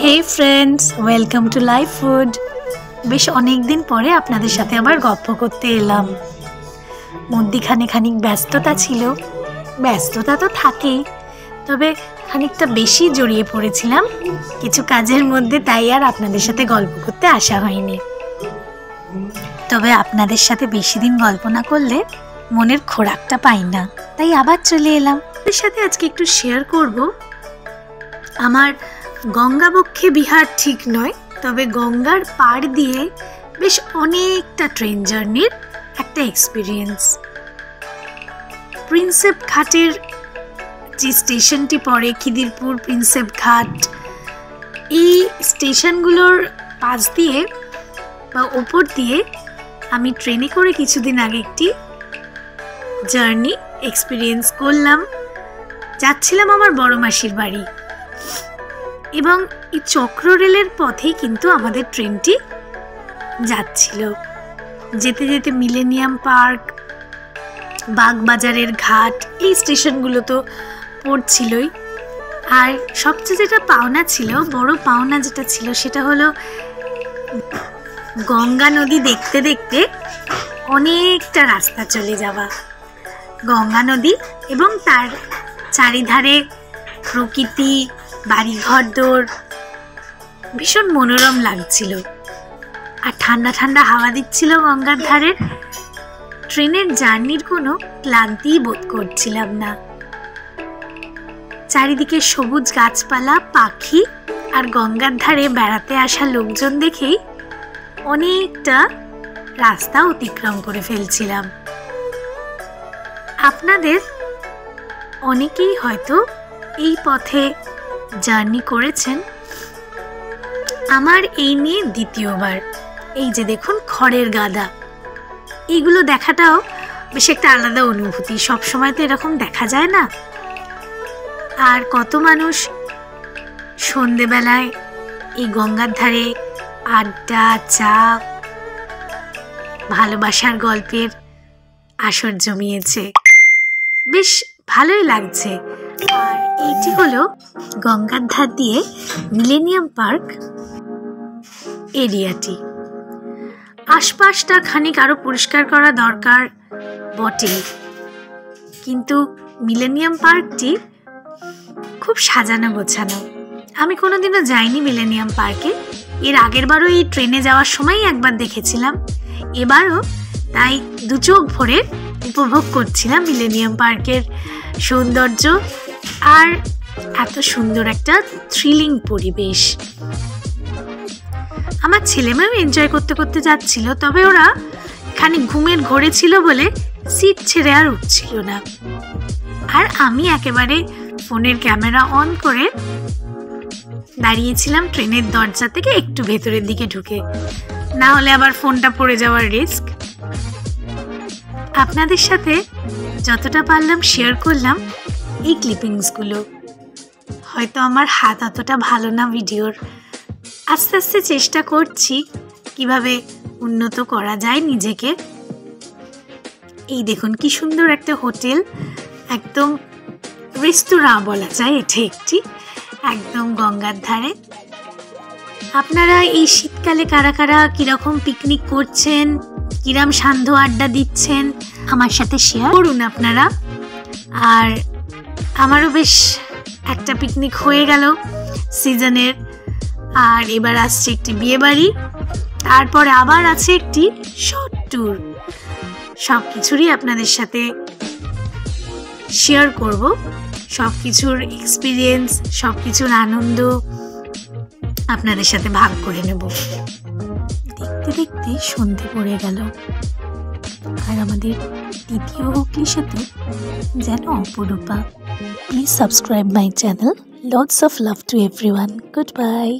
Hey friends, welcome to Life Food. বেশ অনেক দিন পরে আপনাদের সাথে আবার গল্প করতে এলাম। মধ্যিখানে খানিক ব্যস্ততা ছিল। ব্যস্ততা তো থাকেই, তবে খানিকটা বেশি জড়িয়ে পড়েছিলাম কিছু কাজের মধ্যে, তাই আর আপনাদের সাথে গল্প করতে আসা হয়নি। তবে আপনাদের সাথে বেশি দিন গল্প না করলে মনের খোরাকটা পাই না, তাই আবার চলে এলাম। আপনাদের সাথে আজকে একটু শেয়ার করব আমার গঙ্গাবক্ষে বিহার ঠিক নয়, তবে গঙ্গার পাড় দিয়ে বেশ অনেকটা ট্রেন জার্নির একটা এক্সপিরিয়েন্স। প্রিন্সেপ ঘাটের যে স্টেশনটি পড়ে, খিদিরপুর প্রিন্সেপ ঘাট, এই স্টেশনগুলোর পাশ দিয়ে বা ওপর দিয়ে আমি ট্রেনে করে কিছুদিন আগে একটি জার্নি এক্সপিরিয়েন্স করলাম। যাচ্ছিলাম আমার বড় মাসির বাড়ি, এবং এই চক্র রেলের পথেই কিন্তু আমাদের ট্রেনটি যাচ্ছিল। যেতে যেতে মিলেনিয়াম পার্ক, বাগবাজারের ঘাট, এই স্টেশনগুলো তো পড়ছিলই। আর সবচেয়ে যেটা পাওনা ছিল, বড় পাওনা যেটা ছিল, সেটা হলো গঙ্গা নদী দেখতে দেখতে অনেকটা রাস্তা চলে যাওয়া। গঙ্গা নদী এবং তার চারিধারে প্রকৃতি, বাড়িঘরদোর, ভীষণ মনোরম লাগছিল। আর ঠান্ডা ঠান্ডা হাওয়া দিচ্ছিল গঙ্গার ধারে। ট্রেনের জার্নির কোনো ক্লান্তিই বোধ করছিলাম না। চারিদিকে সবুজ গাছপালা, পাখি আর গঙ্গার ধারে বেড়াতে আসা লোকজন দেখেই অনেকটা রাস্তা অতিক্রম করে ফেলছিলাম। আপনাদের অনেকেই হয়তো এই পথে জার্নি করেছেন। আমার এই নিয়ে দ্বিতীয়বার। এই যে দেখুন খড়ের গাদা, এইগুলো দেখাটাও বেশ একটা আলাদা অনুভূতি। সব সময় তো এরকম দেখা যায় না। আর কত মানুষ সন্ধেবেলায় এই গঙ্গার ধারে আড্ডা, চা, ভালোবাসার গল্পের আসর জমিয়েছে। বেশ ভালোই লাগছে। আর এইটি হলো গঙ্গার ধার দিয়ে মিলেনিয়াম পার্ক এরিয়াটি। আশপাশটা খানিক আরো পরিষ্কার করা দরকার বটে, কিন্তু মিলেনিয়াম পার্কটি খুব সাজানো গোছানো। আমি কোনোদিনও যাইনি মিলেনিয়াম পার্কে। এর আগের বারও এই ট্রেনে যাওয়ার সময় একবার দেখেছিলাম, এবারও তাই দু চোখ ভরে উপভোগ করছিলাম মিলেনিয়াম পার্কের সৌন্দর্য আর এত সুন্দর একটা থ্রিলিং পরিবেশ। আমার ছেলেমেয়েও এনজয় করতে করতে যাচ্ছিল, তবে ওরা খানিক ঘুমের ঘোরে ছিল বলে সিট ছেড়ে আর উঠছিল না। আর আমি একেবারে ফোনের ক্যামেরা অন করে দাঁড়িয়েছিলাম ট্রেনের দরজা থেকে একটু ভেতরের দিকে ঢুকে, না হলে আবার ফোনটা পড়ে যাওয়ার রিস্ক। আপনাদের সাথে যতটা পারলাম শেয়ার করলাম এই ক্লিপিংসগুলো। হয়তো আমার হাত অতটা ভালো না ভিডিওর, আস্তে আস্তে চেষ্টা করছি কিভাবে উন্নত করা যায় নিজেকে। এই দেখুন কি সুন্দর একটা হোটেল, একদম রেস্তোরাঁ বলা যায় এটা একটি, একদম গঙ্গার ধারে। আপনারা এই শীতকালে কারা কারা কিরকম পিকনিক করছেন, কিরম সান্ধ্য আড্ডা দিচ্ছেন, আমার সাথে শেয়ার করুন আপনারা। আর আমারও বেশ একটা পিকনিক হয়ে গেল সিজনের। আর এবার আসছে একটি বিয়ে বাড়ি, তারপরে আবার আছে একটি শর্ট ট্যুর। সব কিছুরই আপনাদের সাথে শেয়ার করব, সব কিছুর এক্সপিরিয়েন্স, সব কিছুর আনন্দ আপনাদের সাথে ভাগ করে নেব। দেখতে দেখতে সন্ধে পড়ে গেল, আর আমাদের দ্বিতীয় হুগলি সেতু যেন অপরূপা। Please subscribe my channel. Lots of love to everyone. Goodbye.